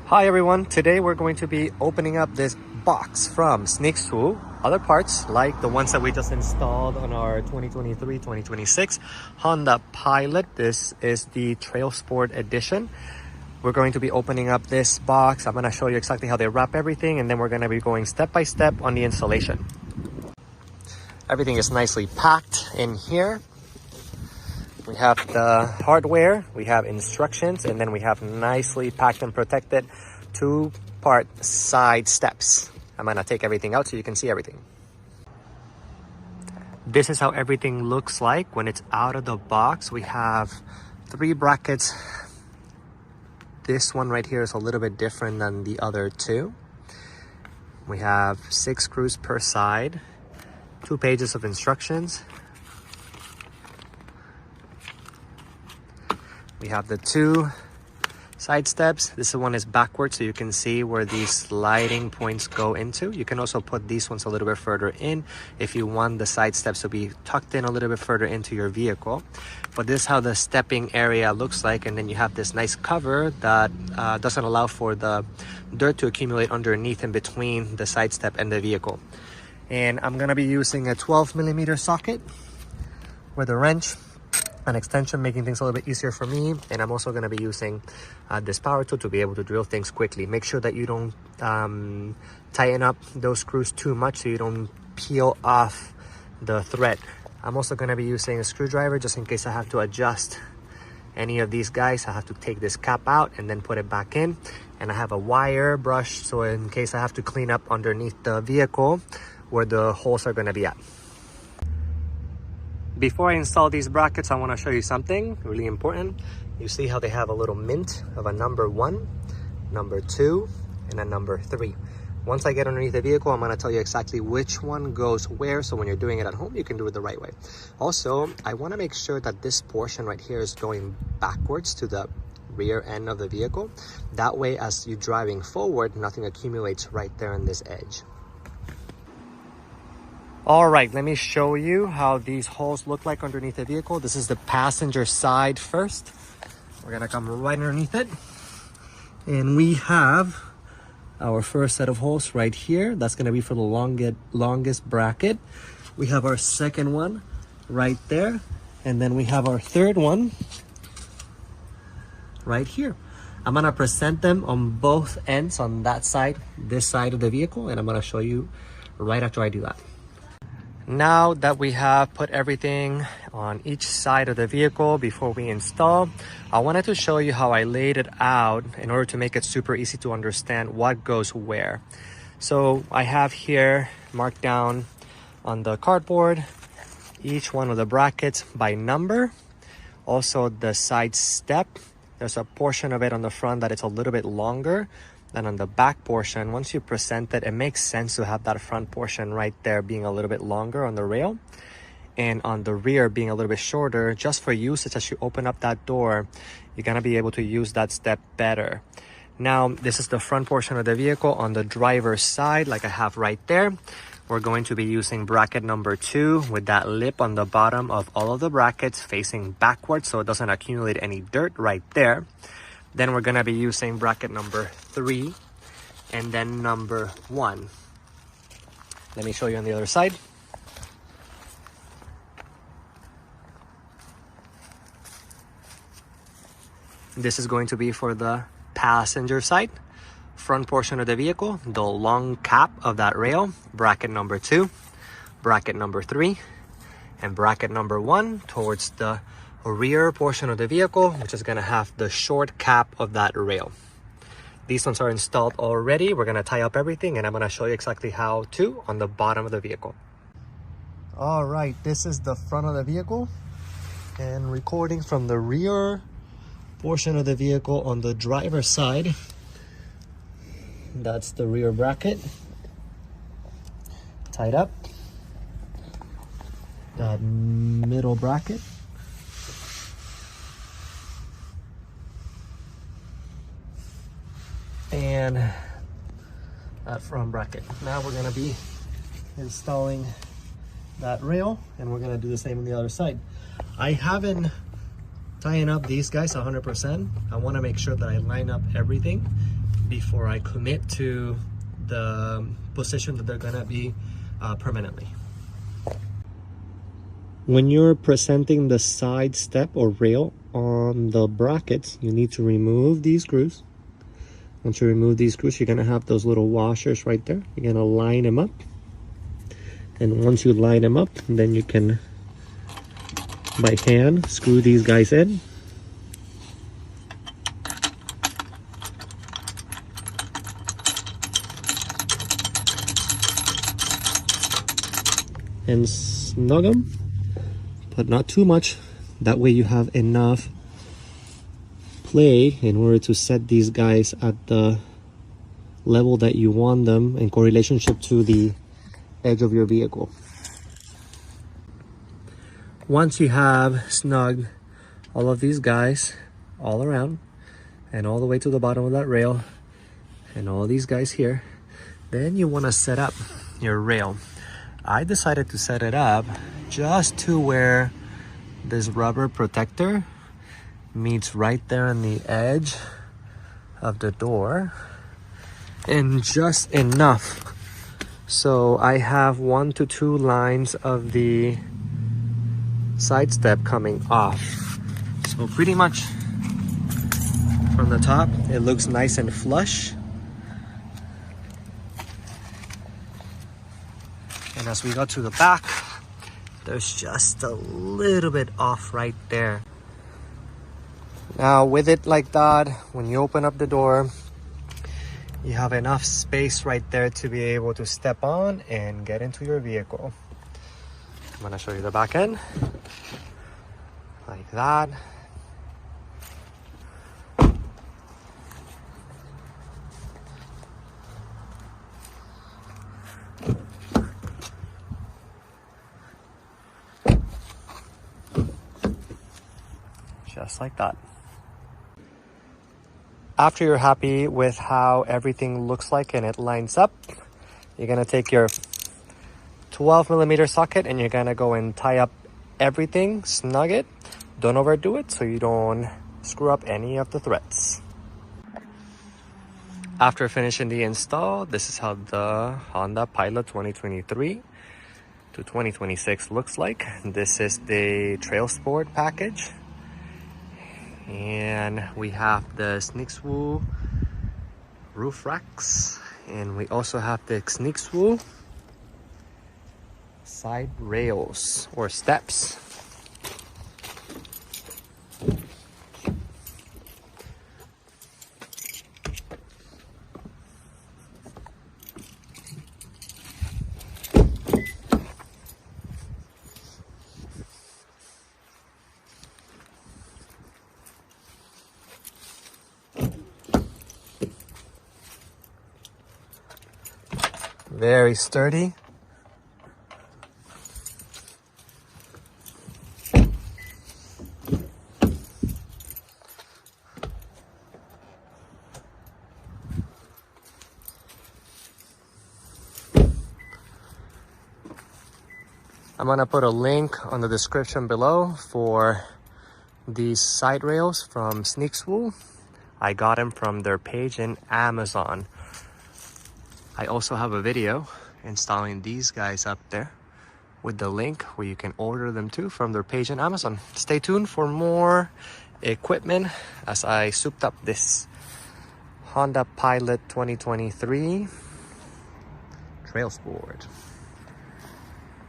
Hi everyone, today we're going to be opening up this box from SNIXWOO. Other parts like the ones that we just installed on our 2023-2026 Honda Pilot. This is the Trailsport edition. We're going to be opening up this box. I'm going to show you exactly how they wrap everything, and then we're going to be going step by step on the installation. Everything is nicely packed in here. We have the hardware, we have instructions, and then we have nicely packed and protected 2-part side steps. I'm gonna take everything out so you can see everything. This is how everything looks like when it's out of the box. We have 3 brackets. This one right here is a little bit different than the other 2. We have 6 screws per side, 2 pages of instructions. We have the 2 side steps. This one is backwards, so you can see where these sliding points go into. You can also put these ones a little bit further in if you want the side steps to be tucked in a little bit further into your vehicle. But this is how the stepping area looks like, and then you have this nice cover that doesn't allow for the dirt to accumulate underneath and between the side step and the vehicle. And I'm gonna be using a 12mm socket with a wrench, an extension, making things a little bit easier for me. And I'm also going to be using this power tool to be able to drill things quickly. Make sure that you don't tighten up those screws too much so you don't peel off the thread. I'm also going to be using a screwdriver just in case I have to adjust any of these guys. I have to take this cap out and then put it back in. And I have a wire brush so in case I have to clean up underneath the vehicle where the holes are going to be at. Before I install these brackets, I want to show you something really important. You see how they have a little mint of a number 1, number 2, and a number 3. Once I get underneath the vehicle, I'm going to tell you exactly which one goes where, so when you're doing it at home, you can do it the right way. Also, I want to make sure that this portion right here is going backwards to the rear end of the vehicle. That way, as you're driving forward, nothing accumulates right there on this edge. All right, let me show you how these holes look like underneath the vehicle. This is the passenger side first. We're gonna come right underneath it. And we have our first set of holes right here. That's gonna be for the longest bracket. We have our second one right there. And then we have our third one right here. I'm gonna present them on both ends on that side, this side of the vehicle, and I'm gonna show you right after I do that. Now that we have put everything on each side of the vehicle before we install, I wanted to show you how I laid it out in order to make it super easy to understand what goes where. So I have here marked down on the cardboard each one of the brackets by number. Also the side step, there's a portion of it on the front that is a little bit longer than on the back portion. Once you present it, it makes sense to have that front portion right there being a little bit longer on the rail and on the rear being a little bit shorter, just for usage as you open up that door. You're gonna be able to use that step better. Now, this is the front portion of the vehicle on the driver's side, like I have right there. We're going to be using bracket number 2 with that lip on the bottom of all of the brackets facing backwards so it doesn't accumulate any dirt right there. Then we're gonna be using bracket number 3 and then number 1. Let me show you on the other side. This is going to be for the passenger side, front portion of the vehicle, the long cap of that rail, bracket number 2, bracket number 3, and bracket number 1 towards the rear portion of the vehicle, which is going to have the short cap of that rail. These ones are installed already. We're going to tie up everything, and I'm going to show you exactly how to on the bottom of the vehicle. All right, this is the front of the vehicle, and recording from the rear portion of the vehicle on the driver's side. That's the rear bracket tied up. That middle bracket, and that front bracket. Now we're going to be installing that rail, and we're going to do the same on the other side. I haven't tying up these guys 100%. I want to make sure that I line up everything before I commit to the position that they're gonna be permanently. When you're presenting the side step or rail on the brackets, you need to remove these screws. Once you remove these screws, you're gonna have those little washers right there. You're gonna line them up. And once you line them up, then you can, by hand, screw these guys in. And snug them, but not too much. That way you have enough play in order to set these guys at the level that you want them in correlationship to the edge of your vehicle. Once you have snugged all of these guys all around and all the way to the bottom of that rail and all these guys here, then you want to set up your rail. I decided to set it up just to where this rubber protector meets right there on the edge of the door, and just enough so I have 1 to 2 lines of the side step coming off. So pretty much from the top it looks nice and flush, and as we go to the back, there's just a little bit off right there. Now with it like that, when you open up the door, you have enough space right there to be able to step on and get into your vehicle. I'm gonna show you the back end. Like that. Just like that. After you're happy with how everything looks like and it lines up, you're gonna take your 12mm socket and you're gonna go and tie up everything, snug it. Don't overdo it so you don't screw up any of the threads. After finishing the install, this is how the Honda Pilot 2023 to 2026 looks like. This is the Trailsport package. And we have the SNIXWOO roof racks, and we also have the SNIXWOO side rails or steps. Very sturdy. I'm gonna put a link on the description below for these side rails from SNIXWOO. I got them from their page in Amazon. I also have a video installing these guys up there with the link where you can order them too from their page in Amazon. Stay tuned for more equipment as I souped up this Honda Pilot 2023 Trailsport.